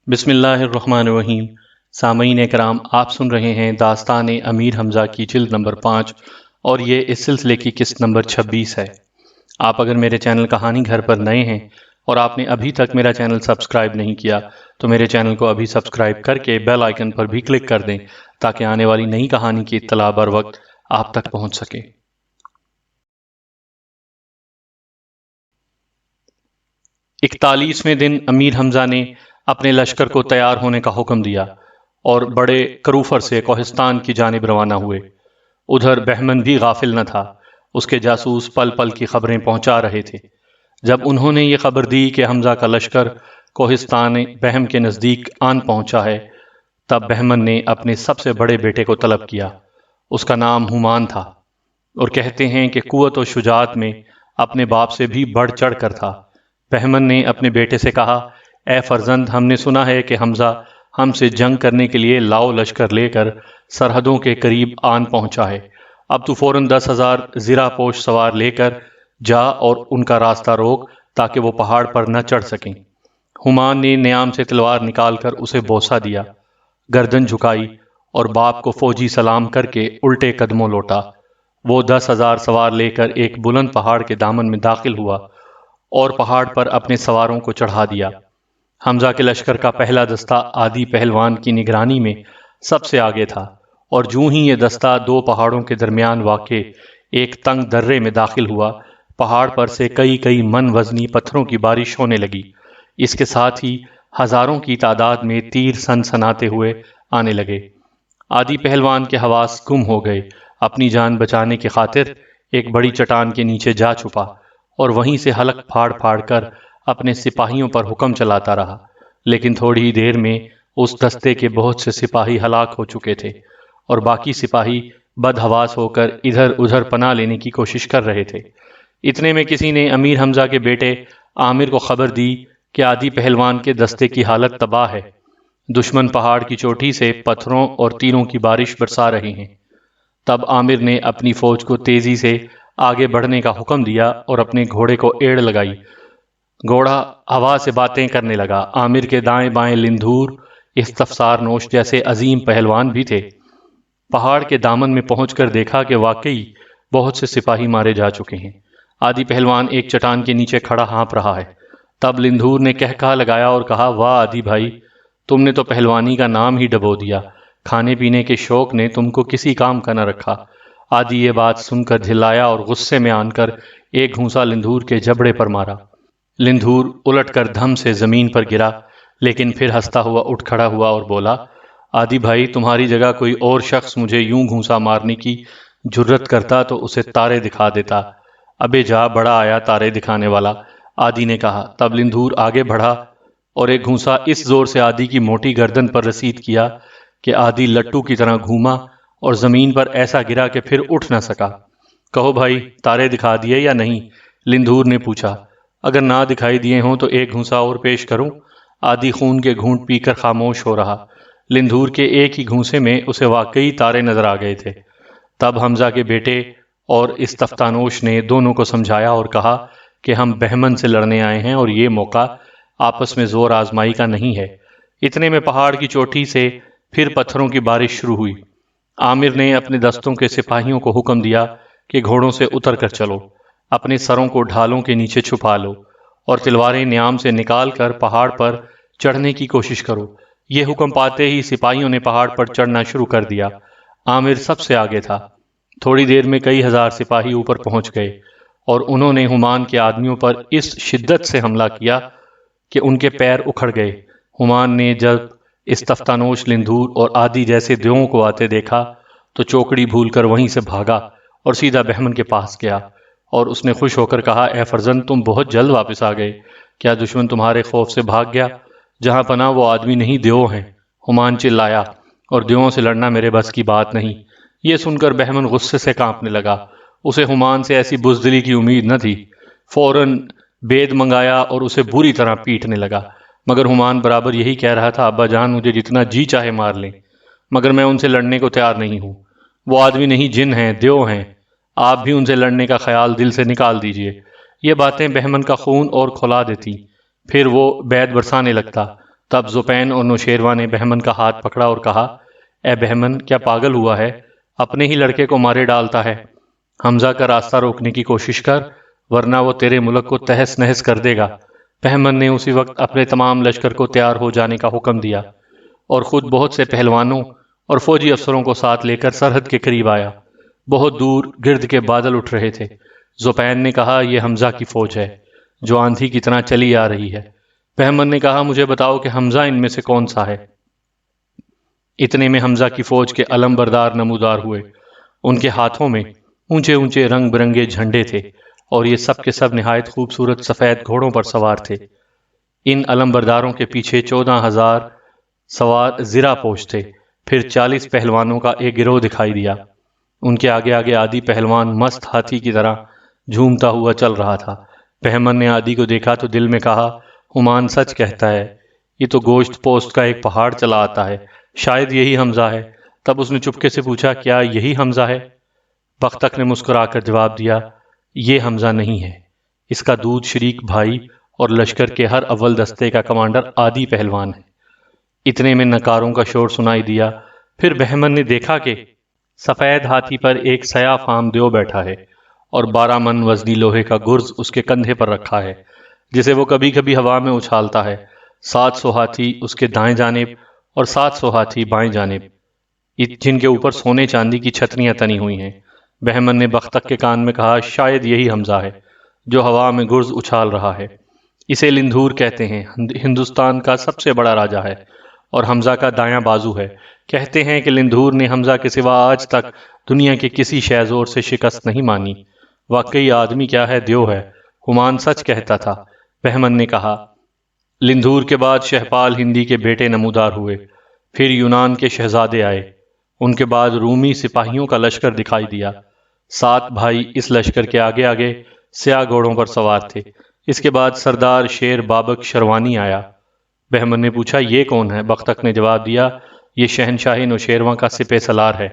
بسم اللہ الرحمن الرحیم۔ سامعین کرام، آپ سن رہے ہیں داستان امیر حمزہ کی جلد نمبر 5 اور یہ اس سلسلے کی قسط نمبر 26 ہے۔ آپ اگر میرے چینل کہانی گھر پر نئے ہیں اور آپ نے ابھی تک میرا چینل سبسکرائب نہیں کیا تو میرے چینل کو ابھی سبسکرائب کر کے بیل آئیکن پر بھی کلک کر دیں تاکہ آنے والی نئی کہانی کی اطلاع بر وقت آپ تک پہنچ سکے۔ 41ویں دن امیر حمزہ نے اپنے لشکر کو تیار ہونے کا حکم دیا اور بڑے کروفر سے کوہستان کی جانب روانہ ہوئے۔ ادھر بہمن بھی غافل نہ تھا، اس کے جاسوس پل پل کی خبریں پہنچا رہے تھے۔ جب انہوں نے یہ خبر دی کہ حمزہ کا لشکر کوہستان بہم کے نزدیک آن پہنچا ہے، تب بہمن نے اپنے سب سے بڑے بیٹے کو طلب کیا۔ اس کا نام ہومان تھا اور کہتے ہیں کہ قوت و شجاعت میں اپنے باپ سے بھی بڑھ چڑھ کر تھا۔ بہمن نے اپنے بیٹے سے کہا، اے فرزند، ہم نے سنا ہے کہ حمزہ ہم سے جنگ کرنے کے لیے لاؤ لشکر لے کر سرحدوں کے قریب آن پہنچا ہے۔ اب تو فوراً 10,000 زرہ پوش سوار لے کر جا اور ان کا راستہ روک تاکہ وہ پہاڑ پر نہ چڑھ سکیں۔ ہومان نے نیام سے تلوار نکال کر اسے بوسہ دیا، گردن جھکائی اور باپ کو فوجی سلام کر کے الٹے قدموں لوٹا۔ وہ 10,000 سوار لے کر ایک بلند پہاڑ کے دامن میں داخل ہوا اور پہاڑ پر اپنے سواروں کو چڑھا دیا۔ حمزہ کے لشکر کا پہلا دستہ عادی پہلوان کی نگرانی میں سب سے آگے تھا، اور جوں ہی یہ دستہ دو پہاڑوں کے درمیان واقع ایک تنگ درے میں داخل ہوا، پہاڑ پر سے کئی من وزنی پتھروں کی بارش ہونے لگی۔ اس کے ساتھ ہی ہزاروں کی تعداد میں تیر سنسناتے ہوئے آنے لگے۔ عادی پہلوان کے حواس گم ہو گئے۔ اپنی جان بچانے کی خاطر ایک بڑی چٹان کے نیچے جا چھپا اور وہیں سے حلق پھاڑ پھاڑ کر اپنے سپاہیوں پر حکم چلاتا رہا، لیکن تھوڑی ہی دیر میں اس دستے کے بہت سے سپاہی ہلاک ہو چکے تھے اور باقی سپاہی بدحواس ہو کر ادھر ادھر پناہ لینے کی کوشش کر رہے تھے۔ اتنے میں کسی نے امیر حمزہ کے بیٹے عامر کو خبر دی کہ عادی پہلوان کے دستے کی حالت تباہ ہے، دشمن پہاڑ کی چوٹی سے پتھروں اور تیروں کی بارش برسا رہے ہیں۔ تب عامر نے اپنی فوج کو تیزی سے آگے بڑھنے کا حکم دیا اور اپنے گھوڑے کو ایڑ لگائی۔ گھوڑا ہوا سے باتیں کرنے لگا۔ عامر کے دائیں بائیں لندھور، استفسار نوش جیسے عظیم پہلوان بھی تھے۔ پہاڑ کے دامن میں پہنچ کر دیکھا کہ واقعی بہت سے سپاہی مارے جا چکے ہیں۔ عادی پہلوان ایک چٹان کے نیچے کھڑا ہانپ رہا ہے۔ تب لندھور نے کہا لگایا اور کہا، واہ عادی بھائی، تم نے تو پہلوانی کا نام ہی ڈبو دیا، کھانے پینے کے شوق نے تم کو کسی کام کا نہ رکھا۔ عادی یہ بات سن کر جھلایا اور غصے میں آن کر ایک گھونسا لندھور کے جبڑے پر مارا۔ لندھور الٹ کر دھم سے زمین پر گرا، لیکن پھر ہنستا ہوا اٹھ کھڑا ہوا اور بولا، عادی بھائی، تمہاری جگہ کوئی اور شخص مجھے یوں گھونسا مارنے کی جرت کرتا تو اسے تارے دکھا دیتا۔ ابے جا، بڑا آیا تارے دکھانے والا، عادی نے کہا۔ تب لندھور آگے بڑھا اور ایک گھونسا اس زور سے عادی کی موٹی گردن پر رسید کیا کہ عادی لٹو کی طرح گھوما اور زمین پر ایسا گرا کہ پھر اٹھ نہ سکا۔ کہو بھائی، تارے دکھا دیے یا نہیں؟ لندھور نے پوچھا۔ اگر نہ دکھائی دیے ہوں تو ایک گھونسا اور پیش کروں؟ عادی خون کے گھونٹ پی کر خاموش ہو رہا۔ لندھور کے ایک ہی گھونسے میں اسے واقعی تارے نظر آ گئے تھے۔ تب حمزہ کے بیٹے اور استفتانوش نے دونوں کو سمجھایا اور کہا کہ ہم بہمن سے لڑنے آئے ہیں اور یہ موقع آپس میں زور آزمائی کا نہیں ہے۔ اتنے میں پہاڑ کی چوٹی سے پھر پتھروں کی بارش شروع ہوئی۔ عامر نے اپنے دستوں کے سپاہیوں کو حکم دیا کہ گھوڑوں سے اتر کر چلو، اپنے سروں کو ڈھالوں کے نیچے چھپا لو اور تلواریں نیام سے نکال کر پہاڑ پر چڑھنے کی کوشش کرو۔ یہ حکم پاتے ہی سپاہیوں نے پہاڑ پر چڑھنا شروع کر دیا۔ عامر سب سے آگے تھا۔ تھوڑی دیر میں کئی ہزار سپاہی اوپر پہنچ گئے اور انہوں نے ہومان کے آدمیوں پر اس شدت سے حملہ کیا کہ ان کے پیر اکھڑ گئے۔ ہومان نے جب استفتانوش، لندھور اور عادی جیسے دیووں کو آتے دیکھا تو چوکڑی بھول کر وہیں سے بھاگا اور سیدھا بہمن کے پاس گیا اور اس نے خوش ہو کر کہا، اے فرزند، تم بہت جلد واپس آ گئے۔ کیا دشمن تمہارے خوف سے بھاگ گیا؟ جہاں پناہ وہ آدمی نہیں، دیو ہیں۔ ہومان چلایا، اور دیووں سے لڑنا میرے بس کی بات نہیں۔ یہ سن کر بہمن غصے سے کانپنے لگا۔ اسے ہومان سے ایسی بزدلی کی امید نہ تھی۔ فوراً بید منگایا اور اسے بری طرح پیٹنے لگا، مگر ہومان برابر یہی کہہ رہا تھا، ابا جان، مجھے جتنا جی چاہے مار لیں، مگر میں ان سے لڑنے کو تیار نہیں ہوں۔ وہ آدمی نہیں، جن ہیں، دیو ہیں۔ آپ بھی ان سے لڑنے کا خیال دل سے نکال دیجئے۔ یہ باتیں بہمن کا خون اور کھولا دیتی۔ پھر وہ بید برسانے لگتا۔ تب زپین اور نوشیروان نے بہمن کا ہاتھ پکڑا اور کہا، اے بہمن، کیا پاگل ہوا ہے؟ اپنے ہی لڑکے کو مارے ڈالتا ہے۔ حمزہ کا راستہ روکنے کی کوشش کر، ورنہ وہ تیرے ملک کو تہس نہس کر دے گا۔ بہمن نے اسی وقت اپنے تمام لشکر کو تیار ہو جانے کا حکم دیا اور خود بہت سے پہلوانوں اور فوجی افسروں کو ساتھ لے کر سرحد کے قریب آیا۔ بہت دور گرد کے بادل اٹھ رہے تھے۔ زپین نے کہا، یہ حمزہ کی فوج ہے جو آندھی کی طرح چلی آ رہی ہے۔ بہمن نے کہا، مجھے بتاؤ کہ حمزہ ان میں سے کون سا ہے؟ اتنے میں حمزہ کی فوج کے علم بردار نمودار ہوئے۔ ان کے ہاتھوں میں اونچے اونچے رنگ برنگے جھنڈے تھے اور یہ سب کے سب نہایت خوبصورت سفید گھوڑوں پر سوار تھے۔ ان علم برداروں کے پیچھے 14,000 سوار زرہ پوش تھے۔ پھر 40 پہلوانوں کا ایک گروہ دکھائی دیا۔ ان کے آگے آگے عادی پہلوان مست ہاتھی کی طرح جھومتا ہوا چل رہا تھا۔ بہمن نے عادی کو دیکھا تو دل میں کہا، ہمان سچ کہتا ہے، یہ تو گوشت پوست کا ایک پہاڑ چلا آتا ہے، شاید یہی حمزہ ہے۔ تب اس نے چپکے سے پوچھا، کیا یہی حمزہ ہے؟ بختک نے مسکرا کر جواب دیا، یہ حمزہ نہیں ہے، اس کا دودھ شریک بھائی اور لشکر کے ہر اول دستے کا کمانڈر عادی پہلوان ہے۔ اتنے میں نکاروں کا شور سنائی دیا۔ پھر بہمن نے دیکھا کہ سفید ہاتھی پر ایک سیاہ فام دیو بیٹھا ہے اور 12 من وزنی لوہے کا گرز اس کے کندھے پر رکھا ہے، جسے وہ کبھی کبھی ہوا میں اچھالتا ہے۔ 700 ہاتھی اس کے دائیں جانب اور 700 ہاتھی بائیں جانب، جن کے اوپر سونے چاندی کی چھتریاں تنی ہوئی ہیں۔ بہمن نے بختک کے کان میں کہا، شاید یہی حمزہ ہے جو ہوا میں گرز اچھال رہا ہے۔ اسے لندھور کہتے ہیں، ہندوستان کا سب سے بڑا راجہ ہے اور حمزہ کا دایاں بازو ہے۔ کہتے ہیں کہ لندھور نے حمزہ کے سوا آج تک دنیا کے کسی شہزور سے شکست نہیں مانی۔ واقعی آدمی کیا ہے، دیو ہے، ہمان سچ کہتا تھا۔ بہمن نے کہا، لندھور کے بعد شہپال ہندی کے بیٹے نمودار ہوئے، پھر یونان کے شہزادے آئے، ان کے بعد رومی سپاہیوں کا لشکر دکھائی دیا۔ 7 بھائی اس لشکر کے آگے آگے سیاہ گھوڑوں پر سوار تھے۔ اس کے بعد سردار شیر بابک شروانی آیا۔ بہمن نے پوچھا، یہ کون ہے؟ بختک نے جواب دیا، یہ شہنشاہ نوشیروان کا سپہ سالار ہے،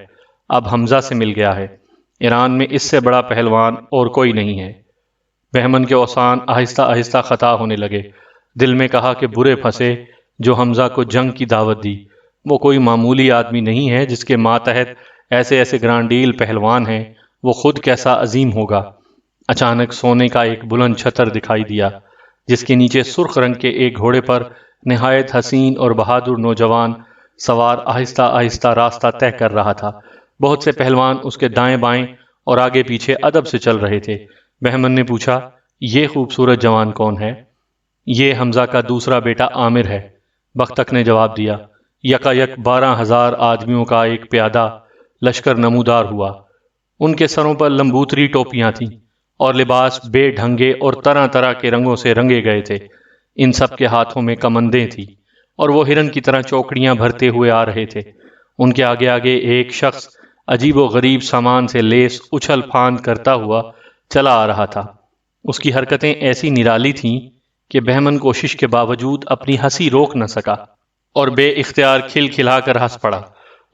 اب حمزہ سے مل گیا ہے۔ ایران میں اس سے بڑا پہلوان اور کوئی نہیں ہے۔ بہمن کے اوسان آہستہ آہستہ خطا ہونے لگے۔ دل میں کہا کہ برے پھنسے جو حمزہ کو جنگ کی دعوت دی۔ وہ کوئی معمولی آدمی نہیں ہے جس کے ماتحت ایسے ایسے گرانڈیل پہلوان ہیں، وہ خود کیسا عظیم ہوگا۔ اچانک سونے کا ایک بلند چھتر دکھائی دیا جس کے نیچے سرخ رنگ کے ایک گھوڑے پر نہایت حسین اور بہادر نوجوان سوار آہستہ آہستہ راستہ طے کر رہا تھا۔ بہت سے پہلوان اس کے دائیں بائیں اور آگے پیچھے ادب سے چل رہے تھے۔ بہمن نے پوچھا، یہ خوبصورت جوان کون ہے؟ یہ حمزہ کا دوسرا بیٹا عامر ہے، بختک نے جواب دیا۔ یکا یک 12,000 آدمیوں کا ایک پیادہ لشکر نمودار ہوا۔ ان کے سروں پر لمبوتری ٹوپیاں تھیں اور لباس بے ڈھنگے اور طرح طرح کے رنگوں سے رنگے گئے تھے۔ ان سب کے ہاتھوں میں کمندیں تھیں اور وہ ہرن کی طرح چوکڑیاں بھرتے ہوئے آ رہے تھے۔ ان کے آگے آگے ایک شخص عجیب و غریب سامان سے لیس اچھل پھاند کرتا ہوا چلا آ رہا تھا۔ اس کی حرکتیں ایسی نرالی تھیں کہ بہمن کوشش کے باوجود اپنی ہنسی روک نہ سکا اور بے اختیار کھل کھلا کر ہنس پڑا۔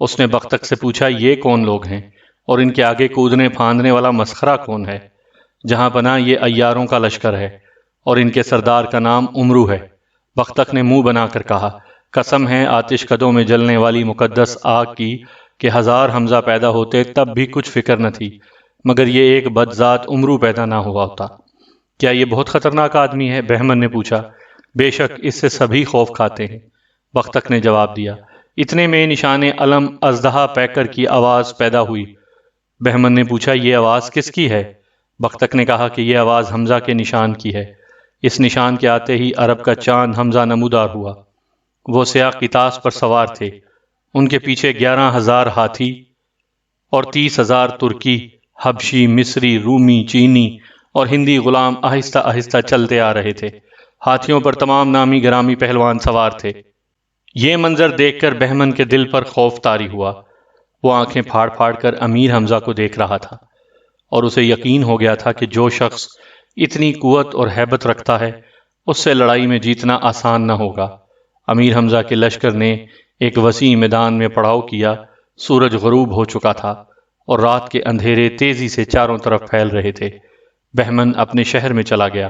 اس نے بختک سے پوچھا، یہ کون لوگ ہیں اور ان کے آگے کودنے پھاندنے والا مسخرہ کون ہے؟ جہاں پناہ یہ عیاروں کا لشکر ہے اور ان کے سردار کا نام امرو ہے۔ بختک نے منہ بنا کر کہا، قسم ہے آتش کدوں میں جلنے والی مقدس آگ کی کہ 1000 حمزہ پیدا ہوتے تب بھی کچھ فکر نہ تھی، مگر یہ ایک بدذات امرو پیدا نہ ہوا ہوتا۔ کیا یہ بہت خطرناک آدمی ہے؟ بہمن نے پوچھا۔ بے شک اس سے سبھی خوف کھاتے ہیں، بختک نے جواب دیا۔ اتنے میں نشان علم اژدہا پیکر کی آواز پیدا ہوئی۔ بہمن نے پوچھا، یہ آواز کس کی ہے؟ بختک نے کہا کہ یہ آواز حمزہ کے نشان کی ہے۔ اس نشان کے آتے ہی عرب کا چاند حمزہ نمودار ہوا۔ وہ سیاہ قطاس پر سوار تھے، ان کے پیچھے 11,000 ہاتھی اور 30,000 ترکی، حبشی، مصری، رومی، چینی اور ہندی غلام آہستہ آہستہ چلتے آ رہے تھے۔ ہاتھیوں پر تمام نامی گرامی پہلوان سوار تھے۔ یہ منظر دیکھ کر بہمن کے دل پر خوف طاری ہوا۔ وہ آنکھیں پھاڑ پھاڑ کر امیر حمزہ کو دیکھ رہا تھا اور اسے یقین ہو گیا تھا کہ جو شخص اتنی قوت اور ہیبت رکھتا ہے اس سے لڑائی میں جیتنا آسان نہ ہوگا۔ امیر حمزہ کے لشکر نے ایک وسیع میدان میں پڑاؤ کیا۔ سورج غروب ہو چکا تھا اور رات کے اندھیرے تیزی سے چاروں طرف پھیل رہے تھے۔ بہمن اپنے شہر میں چلا گیا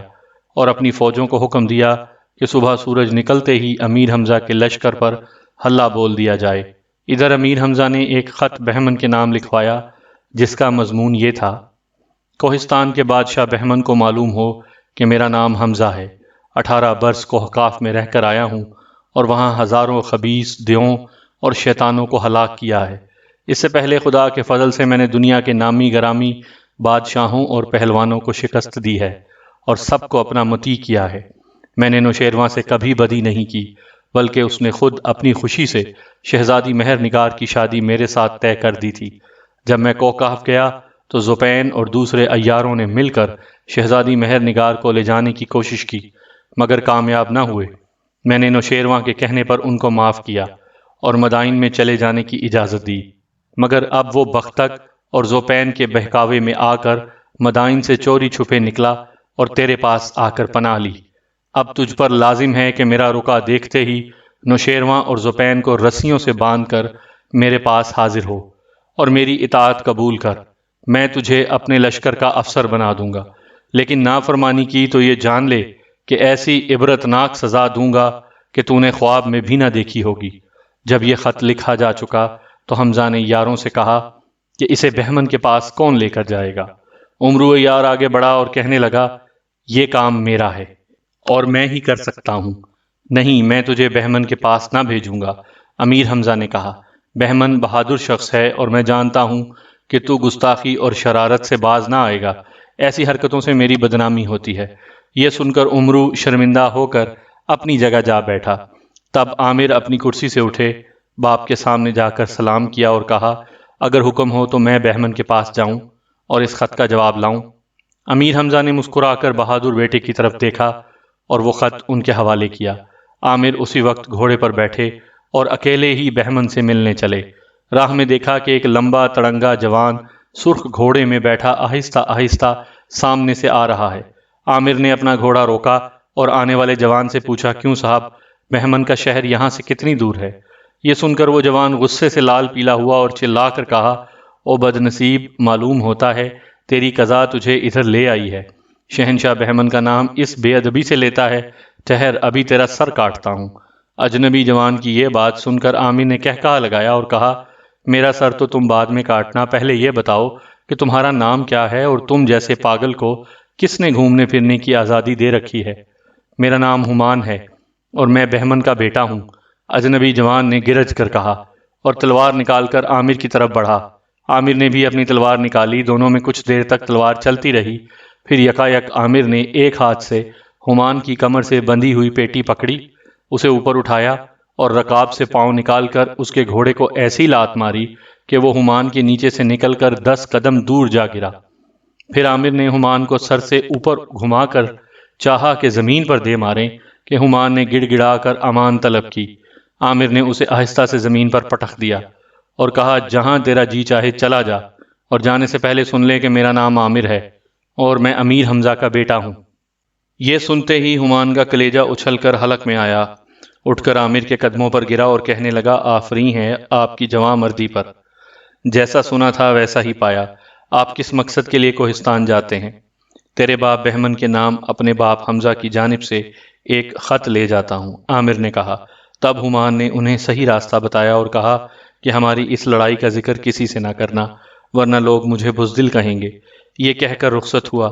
اور اپنی فوجوں کو حکم دیا کہ صبح سورج نکلتے ہی امیر حمزہ کے لشکر پر حلہ بول دیا جائے۔ ادھر امیر حمزہ نے ایک خط بہمن کے نام لکھوایا جس کا مضمون یہ تھا: کوہستان کے بادشاہ بہمن کو معلوم ہو کہ میرا نام حمزہ ہے، 18 برس کوہقاف میں رہ کر آیا ہوں اور وہاں ہزاروں خبیث دیوں اور شیطانوں کو ہلاک کیا ہے۔ اس سے پہلے خدا کے فضل سے میں نے دنیا کے نامی گرامی بادشاہوں اور پہلوانوں کو شکست دی ہے اور سب کو اپنا مطیع کیا ہے۔ میں نے نوشیروان سے کبھی بدی نہیں کی، بلکہ اس نے خود اپنی خوشی سے شہزادی مہر نگار کی شادی میرے ساتھ طے کر دی تھی۔ جب میں کوہقاف گیا تو زوپین اور دوسرے عیاروں نے مل کر شہزادی مہر نگار کو لے جانے کی کوشش کی، مگر کامیاب نہ ہوئے۔ میں نے نوشیروان کے کہنے پر ان کو معاف کیا اور مدائن میں چلے جانے کی اجازت دی، مگر اب وہ بختک اور زوپین کے بہکاوے میں آ کر مدائن سے چوری چھپے نکلا اور تیرے پاس آ کر پناہ لی۔ اب تجھ پر لازم ہے کہ میرا رکا دیکھتے ہی نوشیروان اور زوپین کو رسیوں سے باندھ کر میرے پاس حاضر ہو اور میری اطاعت قبول کر۔ میں تجھے اپنے لشکر کا افسر بنا دوں گا، لیکن نافرمانی کی تو یہ جان لے کہ ایسی عبرتناک سزا دوں گا کہ تو نے خواب میں بھی نہ دیکھی ہوگی۔ جب یہ خط لکھا جا چکا تو حمزہ نے یاروں سے کہا کہ اسے بہمن کے پاس کون لے کر جائے گا؟ عمرو یار آگے بڑھا اور کہنے لگا، یہ کام میرا ہے اور میں ہی کر سکتا ہوں۔ نہیں، میں تجھے بہمن کے پاس نہ بھیجوں گا۔ امیر حمزہ نے کہا، بہمن بہادر شخص ہے اور میں جانتا ہوں کہ تو گستاخی اور شرارت سے باز نہ آئے گا۔ ایسی حرکتوں سے میری بدنامی ہوتی ہے۔ یہ سن کر عمرو شرمندہ ہو کر اپنی جگہ جا بیٹھا۔ تب عامر اپنی کرسی سے اٹھے، باپ کے سامنے جا کر سلام کیا اور کہا، اگر حکم ہو تو میں بہمن کے پاس جاؤں اور اس خط کا جواب لاؤں۔ امیر حمزہ نے مسکرا کر بہادر بیٹے کی طرف دیکھا اور وہ خط ان کے حوالے کیا۔ عامر اسی وقت گھوڑے پر بیٹھے اور اکیلے ہی بہمن سے ملنے چلے۔ راہ میں دیکھا کہ ایک لمبا تڑنگا جوان سرخ گھوڑے میں بیٹھا آہستہ آہستہ سامنے سے آ رہا ہے۔ عامر نے اپنا گھوڑا روکا اور آنے والے جوان سے پوچھا، کیوں صاحب، بہمن کا شہر یہاں سے کتنی دور ہے؟ یہ سن کر وہ جوان غصے سے لال پیلا ہوا اور چلا کر کہا، او بد نصیب، معلوم ہوتا ہے تیری قضا تجھے ادھر لے آئی ہے۔ شہنشاہ بہمن کا نام اس بے ادبی سے لیتا ہے، ٹھہر ابھی تیرا سر کاٹتا ہوں۔ اجنبی جوان کی یہ بات سن کر عامر نے کہا لگایا اور کہا، میرا سر تو تم بعد میں کاٹنا، پہلے یہ بتاؤ کہ تمہارا نام کیا ہے اور تم جیسے پاگل کو کس نے گھومنے پھرنے کی آزادی دے رکھی ہے؟ میرا نام ہمان ہے اور میں بہمن کا بیٹا ہوں، اجنبی جوان نے گرج کر کہا اور تلوار نکال کر عامر کی طرف بڑھا۔ عامر نے بھی اپنی تلوار نکالی، دونوں میں کچھ دیر تک تلوار چلتی رہی، پھر یکایک عامر نے ایک ہاتھ سے ہمان کی کمر سے بندھی ہوئی پیٹی پکڑی، اسے اوپر اٹھایا اور رکاب سے پاؤں نکال کر اس کے گھوڑے کو ایسی لات ماری کہ وہ ہمان کے نیچے سے نکل کر 10 قدم دور جا گرا۔ پھر عامر نے ہمان کو سر سے اوپر گھما کر چاہا کہ زمین پر دے ماریں کہ ہمان نے گڑ گڑا کر امان طلب کی۔ عامر نے اسے آہستہ سے زمین پر پٹخ دیا اور کہا، جہاں تیرا جی چاہے چلا جا، اور جانے سے پہلے سن لے کہ میرا نام عامر ہے اور میں امیر حمزہ کا بیٹا ہوں۔ یہ سنتے ہی ہمان کا کلیجہ اچھل کر حلق میں آیا، اٹھ کر عامر کے قدموں پر گرا اور کہنے لگا، آفرین ہے آپ کی جواں مردی پر، جیسا سنا تھا ویسا ہی پایا۔ آپ کس مقصد کے لیے کوہستان جاتے ہیں؟ تیرے باپ بہمن کے نام اپنے باپ حمزہ کی جانب سے ایک خط لے جاتا ہوں، عامر نے کہا۔ تب ہمان نے انہیں صحیح راستہ بتایا اور کہا کہ ہماری اس لڑائی کا ذکر کسی سے نہ کرنا، ورنہ لوگ مجھے بزدل کہیں گے۔ یہ کہہ کر رخصت ہوا،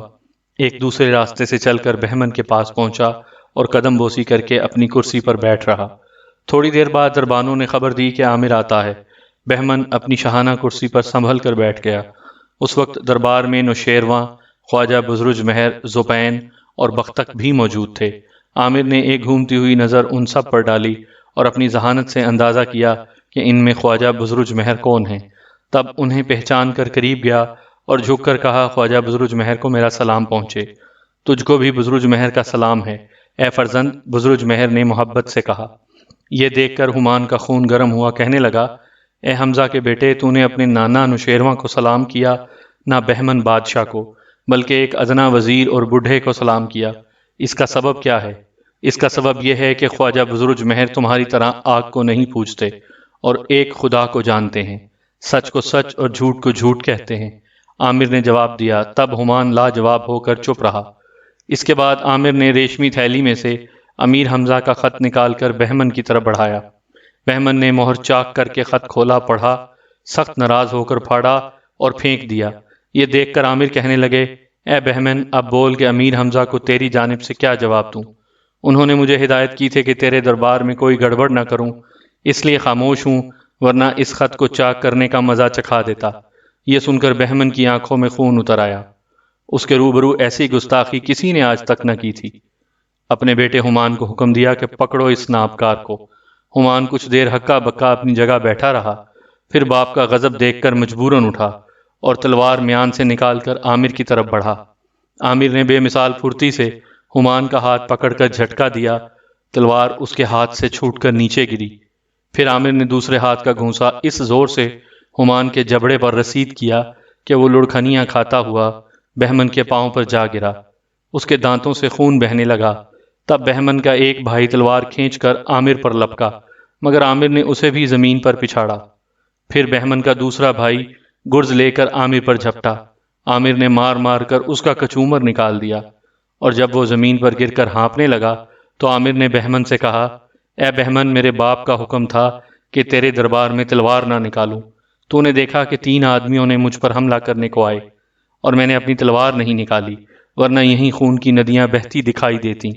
ایک دوسرے راستے سے چل کر بہمن کے پاس پہنچا اور قدم بوسی کر کے اپنی کرسی پر بیٹھ رہا۔ تھوڑی دیر بعد دربانوں نے خبر دی کہ عامر آتا ہے۔ بہمن اپنی شاہانہ کرسی پر سنبھل کر بیٹھ گیا۔ اس وقت دربار میں نوشیروان، خواجہ بزرج مہر، زوپین اور بختک بھی موجود تھے۔ عامر نے ایک گھومتی ہوئی نظر ان سب پر ڈالی اور اپنی ذہانت سے اندازہ کیا کہ ان میں خواجہ بزرج مہر کون ہیں۔ تب انہیں پہچان کر قریب گیا اور جھک کر کہا، خواجہ بزرج مہر کو میرا سلام پہنچے۔ تجھ کو بھی بزرج مہر کا سلام ہے اے فرزند، بزرج مہر نے محبت سے کہا۔ یہ دیکھ کر ہمان کا خون گرم ہوا، کہنے لگا، اے حمزہ کے بیٹے، تو نے اپنے نانا نوشیروان کو سلام کیا، نہ بہمن بادشاہ کو، بلکہ ایک ادنا وزیر اور بوڑھے کو سلام کیا۔ اس کا سبب کیا ہے؟ اس کا سبب یہ ہے کہ خواجہ بزرج مہر تمہاری طرح آگ کو نہیں پوجتے اور ایک خدا کو جانتے ہیں، سچ کو سچ اور جھوٹ کو جھوٹ کہتے ہیں۔ عامر نے جواب دیا۔ تب ہمان لا جواب ہو کر چپ رہا۔ اس کے بعد عامر نے ریشمی تھیلی میں سے امیر حمزہ کا خط نکال کر بہمن کی طرف بڑھایا۔ بہمن نے مہر چاک کر کے خط کھولا، پڑھا، سخت ناراض ہو کر پھاڑا اور پھینک دیا۔ یہ دیکھ کر عامر کہنے لگے، اے بہمن، اب بول کہ امیر حمزہ کو تیری جانب سے کیا جواب دوں؟ انہوں نے مجھے ہدایت کی تھی کہ تیرے دربار میں کوئی گڑبڑ نہ کروں، اس لیے خاموش ہوں، ورنہ اس خط کو چاک کرنے کا مزہ چکھا دیتا۔ یہ سن کر بہمن کی آنکھوں میں خون اتر آیا۔ اس کے روبرو ایسی گستاخی کسی نے آج تک نہ کی تھی۔ اپنے بیٹے ہمان کو حکم دیا کہ پکڑو اس نابکار کو۔ ہمان کچھ دیر ہکا بکا اپنی جگہ بیٹھا رہا، پھر باپ کا غضب دیکھ کر مجبوراً اٹھا اور تلوار میان سے نکال کر عامر کی طرف بڑھا۔ عامر نے بے مثال پھرتی سے ہمان کا ہاتھ پکڑ کر جھٹکا دیا، تلوار اس کے ہاتھ سے چھوٹ کر نیچے گری۔ پھر عامر نے دوسرے ہاتھ کا گھونسا اس زور سے ہمان کے جبڑے پر رسید کیا کہ وہ لڑکھنیاں کھاتا ہوا بہمن کے پاؤں پر جا گرا۔ اس کے دانتوں سے خون بہنے لگا۔ تب بہمن کا ایک بھائی تلوار کھینچ کر عامر پر لپکا، مگر عامر نے اسے بھی زمین پر پچھاڑا۔ پھر بہمن کا دوسرا بھائی گرز لے کر عامر پر جھپٹا۔ عامر نے مار مار کر اس کا کچومر نکال دیا، اور جب وہ زمین پر گر کر ہانپنے لگا تو عامر نے بہمن سے کہا، اے بہمن، میرے باپ کا حکم تھا کہ تیرے دربار میں تلوار نہ نکالوں۔ تو نے دیکھا کہ 3 آدمیوں نے مجھ پر حملہ کرنے کو آئے اور میں نے اپنی تلوار نہیں نکالی، ورنہ یہیں خون کی ندیاں بہتی دکھائی دیتی۔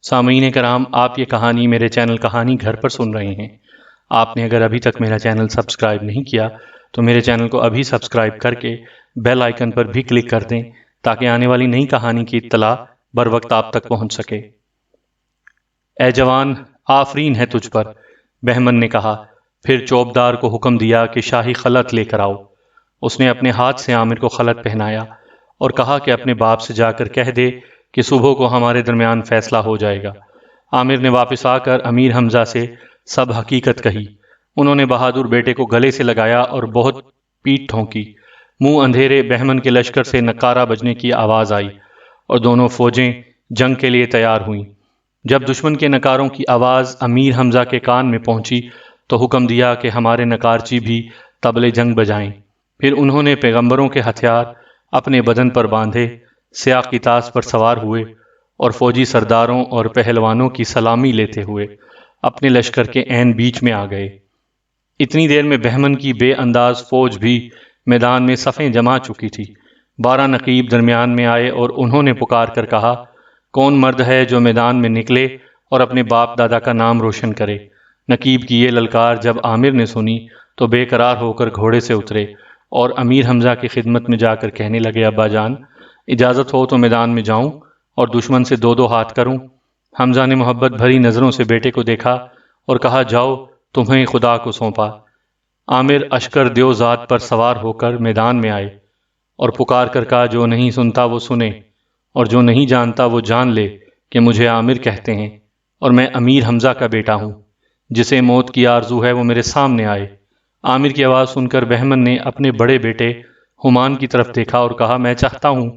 سامعین کرام، آپ یہ کہانی میرے چینل کہانی گھر پر سن رہے ہیں۔ آپ نے اگر ابھی تک میرا چینل سبسکرائب نہیں کیا تو میرے چینل کو ابھی سبسکرائب کر کے بیل آئیکن پر بھی کلک کر دیں تاکہ آنے والی نئی کہانی کی اطلاع بر وقت آپ تک پہنچ سکے۔ اے جوان، آفرین ہے تجھ پر، بہمن نے کہا۔ پھر چوبدار کو حکم دیا کہ شاہی خلعت لے کر آؤ۔ اس نے اپنے ہاتھ سے عامر کو خلعت پہنایا اور کہا کہ اپنے باپ سے جا کر کہہ دے کہ صبح کو ہمارے درمیان فیصلہ ہو جائے گا۔ عامر نے واپس آ کر امیر حمزہ سے سب حقیقت کہی۔ انہوں نے بہادر بیٹے کو گلے سے لگایا اور بہت پیٹ ٹھونکی۔ منہ اندھیرے بہمن کے لشکر سے نکارہ بجنے کی آواز آئی اور دونوں فوجیں جنگ کے لیے تیار ہوئیں۔ جب دشمن کے نکاروں کی آواز امیر حمزہ کے کان میں پہنچی تو حکم دیا کہ ہمارے نکارچی بھی طبل جنگ بجائیں۔ پھر انہوں نے پیغمبروں کے ہتھیار اپنے بدن پر باندھے، سیاہ قطاس پر سوار ہوئے اور فوجی سرداروں اور پہلوانوں کی سلامی لیتے ہوئے اپنے لشکر کے عین بیچ میں آ گئے۔ اتنی دیر میں بہمن کی بے انداز فوج بھی میدان میں صفیں جما چکی تھی۔ 12 نقیب درمیان میں آئے اور انہوں نے پکار کر کہا، کون مرد ہے جو میدان میں نکلے اور اپنے باپ دادا کا نام روشن کرے؟ نقیب کی یہ للکار جب عامر نے سنی تو بے قرار ہو کر گھوڑے سے اترے اور امیر حمزہ کی خدمت میں جا کر کہنے لگے، ابا جان، اجازت ہو تو میدان میں جاؤں اور دشمن سے 2 ہاتھ کروں؟ حمزہ نے محبت بھری نظروں سے بیٹے کو دیکھا اور کہا، جاؤ، تمہیں خدا کو سونپا۔ عامر اشکر دیو ذات پر سوار ہو کر میدان میں آئے اور پکار کر کہا، جو نہیں سنتا وہ سنے اور جو نہیں جانتا وہ جان لے کہ مجھے عامر کہتے ہیں اور میں امیر حمزہ کا بیٹا ہوں۔ جسے موت کی آرزو ہے وہ میرے سامنے آئے۔ عامر کی آواز سن کر بہمن نے اپنے بڑے بیٹے ہمان کی طرف دیکھا اور کہا، میں چاہتا ہوں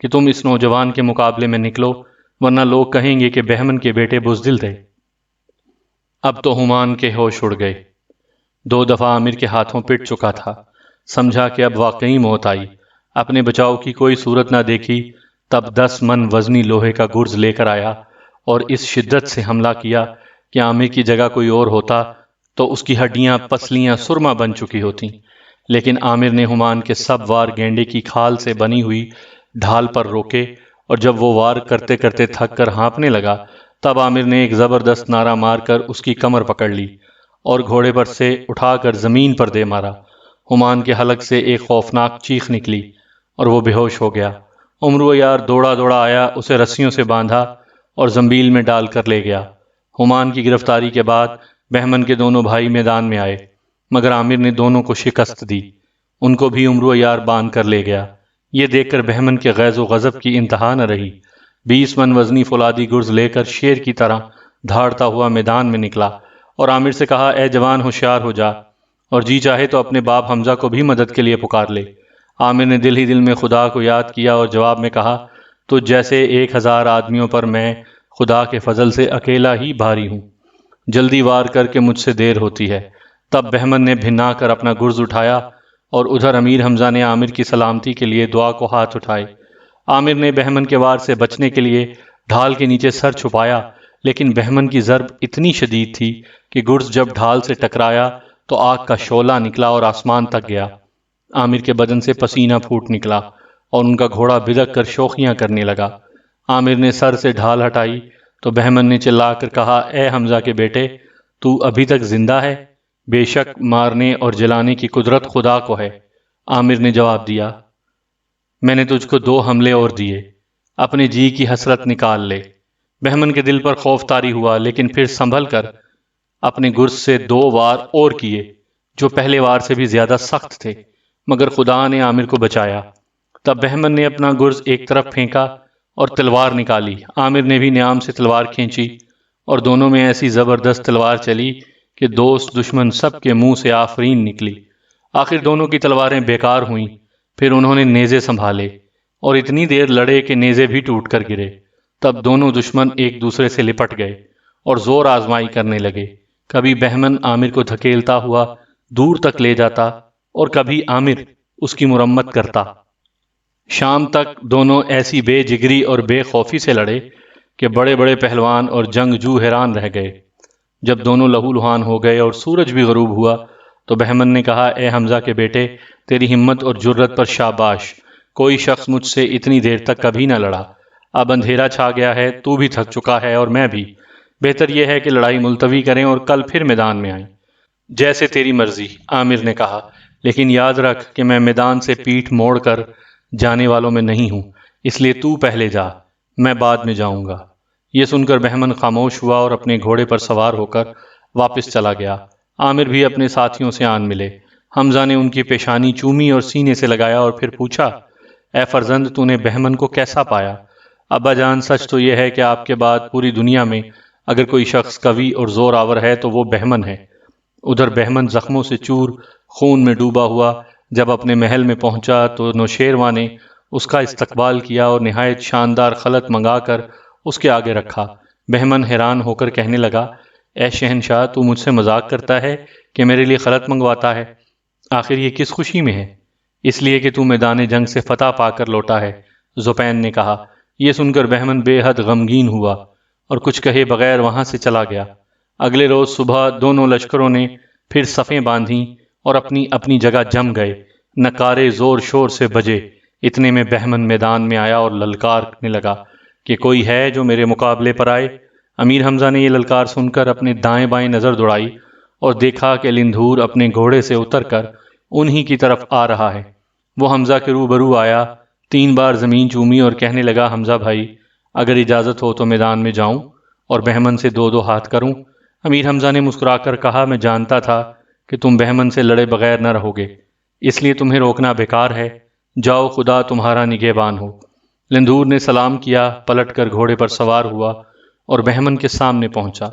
کہ تم اس نوجوان کے مقابلے میں نکلو، ورنہ لوگ کہیں گے کہ بہمن کے بیٹے بزدل تھے۔ اب تو ہمان کے ہوش اڑ گئے۔ 2 دفعہ عامر کے ہاتھوں پٹ چکا تھا۔ سمجھا کہ اب واقعی موت آئی۔ اپنے بچاؤ کی کوئی صورت نہ دیکھی، تب 10 من وزنی لوہے کا گرز لے کر آیا اور اس شدت سے حملہ کیا کہ عامر کی جگہ کوئی اور ہوتا تو اس کی ہڈیاں پسلیاں سرما بن چکی ہوتیں۔ لیکن عامر نے ہمان کے سب وار گینڈے کی کھال سے بنی ہوئی ڈھال پر روکے، اور جب وہ وار کرتے کرتے تھک کر ہانپنے لگا تب عامر نے ایک زبردست نعرہ مار کر اس کی کمر پکڑ لی اور گھوڑے پر سے اٹھا کر زمین پر دے مارا۔ ہمان کے حلق سے ایک خوفناک چیخ نکلی اور وہ بے ہوش ہو گیا۔ عمرو یار دوڑا دوڑا آیا، اسے رسیوں سے باندھا اور زنبیل میں ڈال کر لے گیا۔ ہمان کی گرفتاری کے بعد بہمن کے دونوں بھائی میدان میں آئے، مگر عامر نے دونوں کو شکست دی۔ ان کو بھی عمرو یار باندھ کر لے گیا۔ یہ دیکھ کر بہمن کے غیظ و غضب کی انتہا نہ رہی۔ 20 من وزنی فولادی گرز لے کر شیر کی طرح دھاڑتا ہوا میدان میں نکلا اور عامر سے کہا، اے جوان، ہوشیار ہو جا اور جی چاہے تو اپنے باپ حمزہ کو بھی مدد کے لیے پکار لے۔ عامر نے دل ہی دل میں خدا کو یاد کیا اور جواب میں کہا، تو جیسے 1000 آدمیوں پر میں خدا کے فضل سے اکیلا ہی بھاری ہوں، جلدی وار کر کے مجھ سے دیر ہوتی ہے۔ تب بہمن نے بھنا کر اپنا گرز اٹھایا اور ادھر امیر حمزہ نے عامر کی سلامتی کے لیے دعا کو ہاتھ اٹھائے۔ عامر نے بہمن کے وار سے بچنے کے لیے ڈھال کے نیچے سر چھپایا لیکن بہمن کی ضرب اتنی شدید تھی کہ گرز جب ڈھال سے ٹکرایا تو آگ کا شعلہ نکلا اور آسمان تک گیا۔ عامر کے بدن سے پسینہ پھوٹ نکلا اور ان کا گھوڑا بدک کر شوخیاں کرنے لگا۔ عامر نے سر سے ڈھال ہٹائی تو بہمن نے چلا کر کہا، اے حمزہ کے بیٹے، تو ابھی تک زندہ ہے؟ بے شک مارنے اور جلانے کی قدرت خدا کو ہے۔ عامر نے جواب دیا، میں نے تجھ کو 2 حملے اور دیے، اپنے جی کی حسرت نکال لے۔ بہمن کے دل پر خوف طاری ہوا، لیکن پھر سنبھل کر اپنے گرز سے 2 وار اور کیے جو پہلے وار سے بھی زیادہ سخت تھے، مگر خدا نے عامر کو بچایا۔ تب بہمن نے اپنا گرز ایک طرف پھینکا اور تلوار نکالی۔ عامر نے بھی نیام سے تلوار کھینچی اور دونوں میں ایسی زبردست تلوار چلی کہ دوست دشمن سب کے منہ سے آفرین نکلی۔ آخر دونوں کی تلواریں بیکار ہوئیں۔ پھر انہوں نے نیزے سنبھالے اور اتنی دیر لڑے کہ نیزے بھی ٹوٹ کر گرے۔ تب دونوں دشمن ایک دوسرے سے لپٹ گئے اور زور آزمائی کرنے لگے۔ کبھی بہمن عامر کو دھکیلتا ہوا دور تک لے جاتا اور کبھی عامر اس کی مرمت کرتا۔ شام تک دونوں ایسی بے جگری اور بے خوفی سے لڑے کہ بڑے بڑے پہلوان اور جنگجو حیران رہ گئے۔ جب دونوں لہو لہان ہو گئے اور سورج بھی غروب ہوا تو بہمن نے کہا، اے حمزہ کے بیٹے، تیری ہمت اور جرت پر شاباش، کوئی شخص مجھ سے اتنی دیر تک کبھی نہ لڑا۔ اب اندھیرا چھا گیا ہے، تو بھی تھک چکا ہے اور میں بھی، بہتر یہ ہے کہ لڑائی ملتوی کریں اور کل پھر میدان میں آئیں۔ جیسے تیری مرضی، عامر نے کہا، لیکن یاد رکھ کہ میں میدان سے پیٹھ موڑ کر جانے والوں میں نہیں ہوں، اس لیے تو پہلے جا، میں بعد میں جاؤں گا۔ یہ سن کر بہمن خاموش ہوا اور اپنے گھوڑے پر سوار ہو کر واپس چلا گیا۔ عامر بھی اپنے ساتھیوں سے آن ملے۔ حمزہ نے ان کی پیشانی چومی اور سینے سے لگایا اور پھر پوچھا، اے فرزند، تو نے بہمن کو کیسا پایا؟ ابا جان، سچ تو یہ ہے کہ آپ کے بعد پوری دنیا میں اگر کوئی شخص قوی اور زور آور ہے تو وہ بہمن ہے۔ ادھر بہمن زخموں سے چور، خون میں ڈوبا ہوا جب اپنے محل میں پہنچا تو نوشیروان نے اس کا استقبال کیا اور نہایت شاندار خلط منگا کر اس کے آگے رکھا۔ بہمن حیران ہو کر کہنے لگا، اے شہنشاہ، تو مجھ سے مذاق کرتا ہے کہ میرے لیے خلط منگواتا ہے؟ آخر یہ کس خوشی میں ہے؟ اس لیے کہ تو میدان جنگ سے فتح پا کر لوٹا ہے، زپین نے کہا۔ یہ سن کر بہمن بے حد غمگین ہوا اور کچھ کہے بغیر وہاں سے چلا گیا۔ اگلے روز صبح دونوں لشکروں نے پھر صفیں باندھیں اور اپنی اپنی جگہ جم گئے۔ نکارے زور شور سے بجے۔ اتنے میں بہمن میدان میں آیا اور للکارنے لگا کہ کوئی ہے جو میرے مقابلے پر آئے؟ امیر حمزہ نے یہ للکار سن کر اپنے دائیں بائیں نظر دوڑائی اور دیکھا کہ لندھور اپنے گھوڑے سے اتر کر انہی کی طرف آ رہا ہے۔ وہ حمزہ کے روبرو آیا، 3 بار زمین چومی اور کہنے لگا، حمزہ بھائی، اگر اجازت ہو تو میدان میں جاؤں اور بہمن سے 2 ہاتھ کروں؟ امیر حمزہ نے مسکرا کر کہا، میں جانتا تھا کہ تم بہمن سے لڑے بغیر نہ رہو گے، اس لیے تمہیں روکنا بیکار ہے، جاؤ، خدا تمہارا نگہبان ہو۔ لندھور نے سلام کیا، پلٹ کر گھوڑے پر سوار ہوا اور بہمن کے سامنے پہنچا۔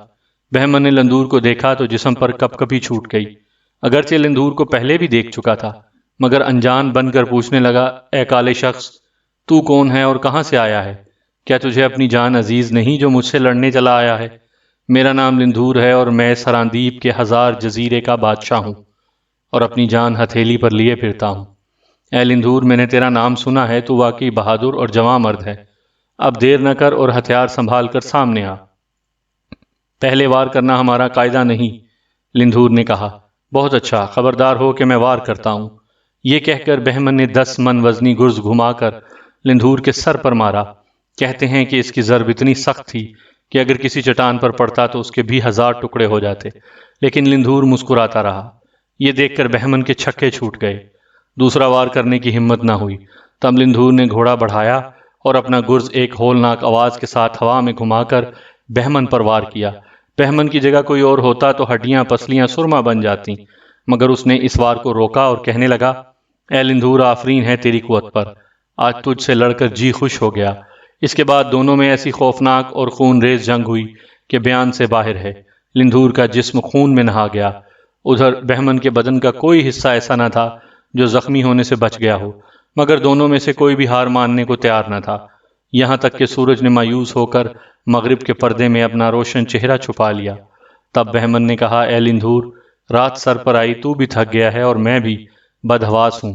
بہمن نے لندھور کو دیکھا تو جسم پر کپ کپی چھوٹ گئی۔ اگرچہ لندھور کو پہلے بھی دیکھ چکا تھا، مگر انجان بن کر پوچھنے لگا، اے کالے شخص، تو کون ہے اور کہاں سے آیا ہے؟ کیا تجھے اپنی جان عزیز نہیں جو مجھ سے لڑنے چلا آیا ہے؟ میرا نام لندھور ہے اور میں سراندیپ کے 1000 جزیرے کا بادشاہ ہوں اور اپنی جان ہتھیلی پر لیے پھرتا ہوں۔ اے لندھور، میں نے تیرا نام سنا ہے، تو واقعی بہادر اور جواں مرد ہے۔ اب دیر نہ کر اور ہتھیار سنبھال کر سامنے آ۔ پہلے وار کرنا ہمارا قاعدہ نہیں، لندھور نے کہا۔ بہت اچھا، خبردار ہو کہ میں وار کرتا ہوں۔ یہ کہہ کر بہمن نے 10 من وزنی گرز گھما کر لندھور کے سر پر مارا۔ کہتے ہیں کہ اس کی ضرب اتنی سخت تھی کہ اگر کسی چٹان پر پڑتا تو اس کے بھی 1000 ٹکڑے ہو جاتے، لیکن لندھور مسکراتا رہا۔ یہ دیکھ کر بہمن کے چھکے چھوٹ گئے۔ دوسرا وار کرنے کی ہمت نہ ہوئی۔ تب لندھور نے گھوڑا بڑھایا اور اپنا گرز ایک ہولناک آواز کے ساتھ ہوا میں گھما کر بہمن پر وار کیا۔ بہمن کی جگہ کوئی اور ہوتا تو ہڈیاں پسلیاں سرما بن جاتی، مگر اس نے اس وار کو روکا اور کہنے لگا، اے لندھور، آفرین ہے تیری قوت پر، آج تجھ سے لڑ کر جی خوش ہو گیا۔ اس کے بعد دونوں میں ایسی خوفناک اور خون ریز جنگ ہوئی کہ بیان سے باہر ہے۔ لندھور کا جسم خون میں نہا گیا۔ ادھر بہمن کے بدن کا کوئی حصہ ایسا نہ تھا جو زخمی ہونے سے بچ گیا ہو، مگر دونوں میں سے کوئی بھی ہار ماننے کو تیار نہ تھا، یہاں تک کہ سورج نے مایوس ہو کر مغرب کے پردے میں اپنا روشن چہرہ چھپا لیا۔ تب بہمن نے کہا، اے لندھور، رات سر پر آئی، تو بھی تھک گیا ہے اور میں بھی بدحواس ہوں،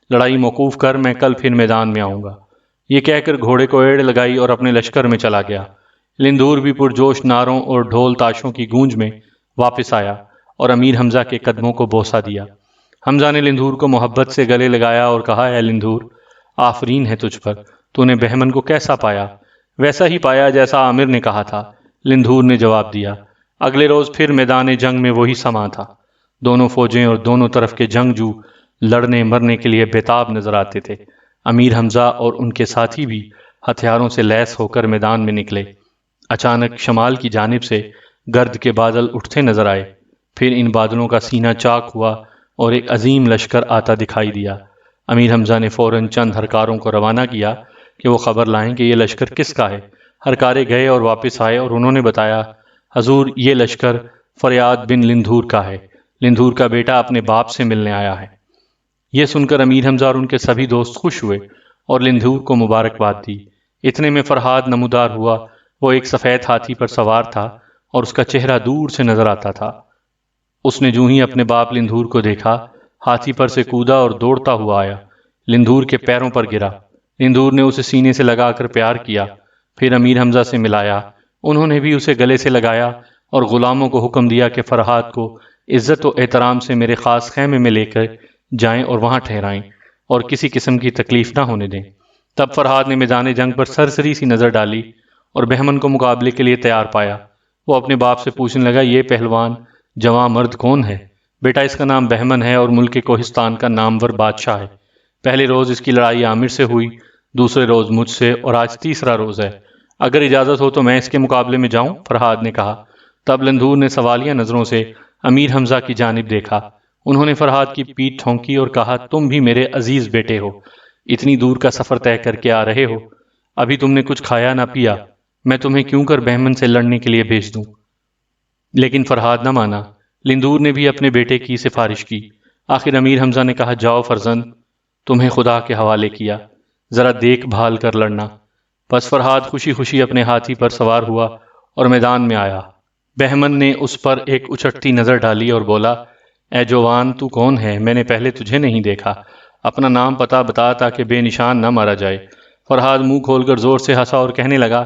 لڑائی موقوف کر، میں کل پھر میدان میں آؤں گا۔ یہ کہہ کر گھوڑے کو ایڑ لگائی اور اپنے لشکر میں چلا گیا۔ لندھور بھی پرجوش نعروں اور ڈھول تاشوں کی گونج میں واپس آیا اور امیر حمزہ کے قدموں کو بوسہ دیا۔ حمزہ نے لندھور کو محبت سے گلے لگایا اور کہا، اے لندھور، آفرین ہے تجھ پر، تو نے بہمن کو کیسا پایا؟ ویسا ہی پایا جیسا عامر نے کہا تھا، لندھور نے جواب دیا۔ اگلے روز پھر میدان جنگ میں وہی سما تھا۔ دونوں فوجیں اور دونوں طرف کے جنگجو لڑنے مرنے کے لیے بےتاب نظر آتے تھے۔ امیر حمزہ اور ان کے ساتھی بھی ہتھیاروں سے لیس ہو کر میدان میں نکلے۔ اچانک شمال کی جانب سے گرد کے بادل اٹھتے نظر آئے، پھر ان بادلوں کا سینہ چاک ہوا اور ایک عظیم لشکر آتا دکھائی دیا۔ امیر حمزہ نے فوراً چند ہرکاروں کو روانہ کیا کہ وہ خبر لائیں کہ یہ لشکر کس کا ہے۔ ہرکارے گئے اور واپس آئے اور انہوں نے بتایا، حضور، یہ لشکر فریاد بن لندھور کا ہے، لندھور کا بیٹا اپنے باپ سے ملنے آیا ہے۔ یہ سن کر امیر حمزہ اور ان کے سبھی دوست خوش ہوئے اور لندھور کو مبارکباد دی۔ اتنے میں فرہاد نمودار ہوا۔ وہ ایک سفید ہاتھی پر سوار تھا اور اس کا چہرہ دور سے نظر آتا تھا۔ اس نے جو ہی اپنے باپ لندھور کو دیکھا، ہاتھی پر سے کودا اور دوڑتا ہوا آیا، لندھور کے پیروں پر گرا۔ لندھور نے اسے سینے سے لگا کر پیار کیا، پھر امیر حمزہ سے ملایا۔ انہوں نے بھی اسے گلے سے لگایا اور غلاموں کو حکم دیا کہ فرہاد کو عزت و احترام سے میرے خاص خیمے میں لے کر جائیں اور وہاں ٹھہرائیں اور کسی قسم کی تکلیف نہ ہونے دیں۔ تب فرہاد نے میدان جنگ پر سرسری سی نظر ڈالی اور بہمن کو مقابلے کے لیے تیار پایا۔ وہ اپنے باپ سے پوچھنے لگا، یہ پہلوان جوان مرد کون ہے؟ بیٹا، اس کا نام بہمن ہے اور ملک کوہستان کا نامور بادشاہ ہے۔ پہلے روز اس کی لڑائی عامر سے ہوئی، دوسرے روز مجھ سے، اور آج تیسرا روز ہے۔ اگر اجازت ہو تو میں اس کے مقابلے میں جاؤں؟ فرہاد نے کہا۔ تب لندھور نے سوالیہ نظروں سے امیر حمزہ کی جانب دیکھا۔ انہوں نے فرہاد کی پیٹھ ٹھونکی اور کہا، تم بھی میرے عزیز بیٹے ہو، اتنی دور کا سفر طے کر کے آ رہے ہو، ابھی تم نے کچھ کھایا نہ پیا، میں تمہیں کیوں کر بہمن سے لڑنے کے لیے بھیج دوں؟ لیکن فرہاد نہ مانا۔ لندھور نے بھی اپنے بیٹے کی سفارش کی۔ آخر امیر حمزہ نے کہا، جاؤ فرزند، تمہیں خدا کے حوالے کیا، ذرا دیکھ بھال کر لڑنا۔ پس فرہاد خوشی خوشی اپنے ہاتھی پر سوار ہوا اور میدان میں آیا۔ بہمن نے اس پر ایک اچٹتی نظر ڈالی اور بولا، اے جوان، تو کون ہے؟ میں نے پہلے تجھے نہیں دیکھا، اپنا نام پتہ بتا تاکہ بے نشان نہ مارا جائے۔ فرہاد منہ کھول کر زور سے ہنسا اور کہنے لگا،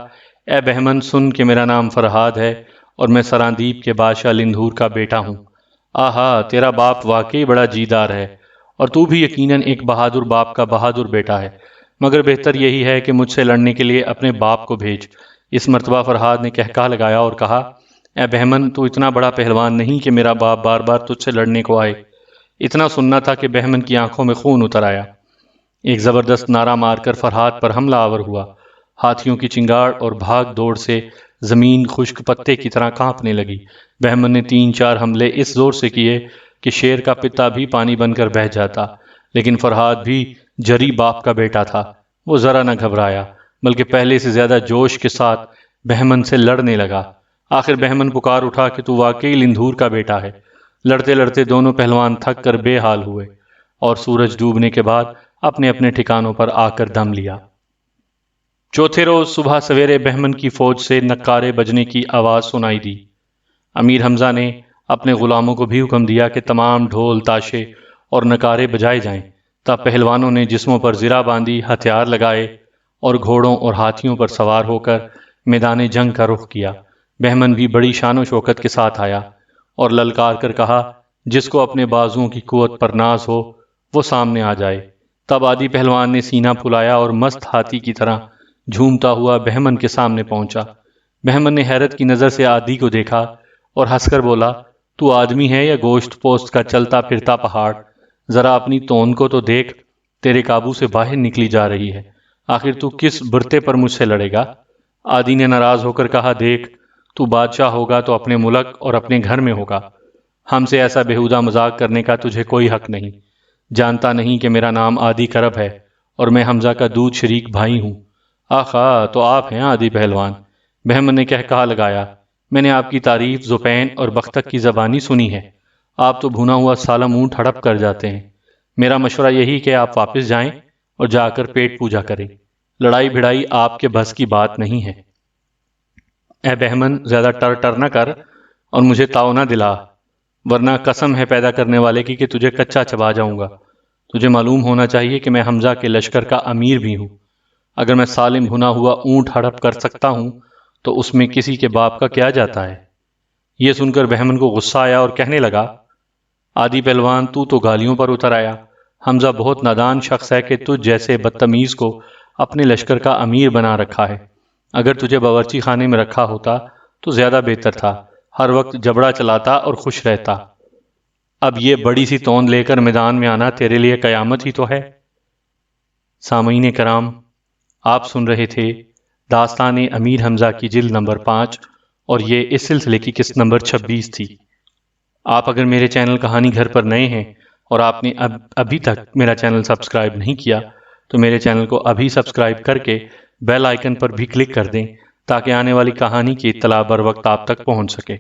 اے بہمن، سن کہ میرا نام فرہاد ہے اور میں سراندیپ کے بادشاہ لندھور کا بیٹا ہوں۔ آہا، تیرا باپ واقعی بڑا جیدار ہے اور تو بھی یقیناً ایک بہادر باپ کا بہادر بیٹا ہے، مگر بہتر یہی ہے کہ مجھ سے لڑنے کے لیے اپنے باپ کو بھیج۔ اس مرتبہ فرہاد نے قہقہہ لگایا اور کہا، اے بہمن، تو اتنا بڑا پہلوان نہیں کہ میرا باپ بار بار تجھ سے لڑنے کو آئے۔ اتنا سننا تھا کہ بہمن کی آنکھوں میں خون اتر آیا۔ ایک زبردست نعرہ مار کر فرہاد پر حملہ آور ہوا۔ ہاتھیوں کی چنگاڑ اور بھاگ دوڑ سے زمین خشک پتے کی طرح کانپنے لگی۔ بہمن نے 3-4 حملے اس زور سے کیے کہ شیر کا پتا بھی پانی بن کر بہہ جاتا، لیکن فرہاد بھی جری باپ کا بیٹا تھا۔ وہ ذرا نہ گھبرایا، بلکہ پہلے سے زیادہ جوش کے ساتھ بہمن سے لڑنے لگا۔ آخر بہمن پکار اٹھا کہ تو واقعی لندھور کا بیٹا ہے۔ لڑتے لڑتے دونوں پہلوان تھک کر بے حال ہوئے اور سورج ڈوبنے کے بعد اپنے اپنے ٹھکانوں پر آ کر دم لیا۔ چوتھے روز صبح سویرے بہمن کی فوج سے نکارے بجنے کی آواز سنائی دی۔ امیر حمزہ نے اپنے غلاموں کو بھی حکم دیا کہ تمام ڈھول تاشے اور نکارے بجائے جائیں۔ تب پہلوانوں نے جسموں پر زرہ باندھی، ہتھیار لگائے اور گھوڑوں اور ہاتھیوں پر سوار ہو کر میدان جنگ کا رخ کیا۔ بہمن بھی بڑی شان و شوکت کے ساتھ آیا اور للکار کر کہا، جس کو اپنے بازوؤں کی قوت پر ناز ہو وہ سامنے آ جائے۔ تب عادی پہلوان نے سینہ پھلایا اور مست ہاتھی کی طرح جھومتا ہوا بہمن کے سامنے پہنچا۔ بہمن نے حیرت کی نظر سے عادی کو دیکھا اور ہنس کر بولا، تو آدمی ہے یا گوشت پوست کا چلتا پھرتا پہاڑ؟ ذرا اپنی تون کو تو دیکھ، تیرے قابو سے باہر نکلی جا رہی ہے۔ آخر تو کس برتے پر مجھ سے لڑے گا؟ عادی نے ناراض ہو کر کہا، دیکھ، تو بادشاہ ہوگا تو اپنے ملک اور اپنے گھر میں ہوگا، ہم سے ایسا بےہودہ مذاق کرنے کا تجھے کوئی حق نہیں۔ جانتا نہیں کہ میرا نام عادی کرب ہے اور میں حمزہ کا دودھ شریک بھائی ہوں۔ آخا، تو آپ ہیں عادی پہلوان؟ بہمن نے کہا لگایا، میں نے آپ کی تعریف زپین اور بختک کی زبانی سنی ہے، آپ تو بھونا ہوا سالم اونٹ ہڑپ کر جاتے ہیں۔ میرا مشورہ یہی کہ آپ واپس جائیں اور جا کر پیٹ پوجا کریں، لڑائی بھڑائی آپ کے بس کی بات نہیں ہے۔ اے بہمن، زیادہ ٹر ٹر نہ کر اور مجھے تاؤ نہ دلا، ورنہ قسم ہے پیدا کرنے والے کی کہ تجھے کچا چبا جاؤں گا۔ تجھے معلوم ہونا چاہیے کہ میں حمزہ کے لشکر کا امیر بھی ہوں۔ اگر میں سالم بھنا ہوا اونٹ ہڑپ کر سکتا ہوں تو اس میں کسی کے باپ کا کیا جاتا ہے؟ یہ سن کر بہمن کو غصہ آیا اور کہنے لگا، آدی پہلوان تو گالیوں پر اتر آیا۔ حمزہ بہت نادان شخص ہے کہ تجھ جیسے بدتمیز کو اپنے لشکر کا امیر بنا رکھا ہے۔ اگر تجھے باورچی خانے میں رکھا ہوتا تو زیادہ بہتر تھا، ہر وقت جبڑا چلاتا اور خوش رہتا۔ اب یہ بڑی سی توند لے کر میدان میں آنا تیرے لیے قیامت ہی تو ہے۔ سامعین کرام، آپ سن رہے تھے داستان امیر حمزہ کی جلد نمبر 5، اور یہ اس سلسلے کی قسط نمبر 26 تھی۔ آپ اگر میرے چینل کہانی گھر پر نئے ہیں اور آپ نے ابھی تک میرا چینل سبسکرائب نہیں کیا تو میرے چینل کو ابھی سبسکرائب کر کے بیل آئیکن پر بھی کلک کر دیں تاکہ آنے والی کہانی کی اطلاع بر وقت آپ تک پہنچ سکے۔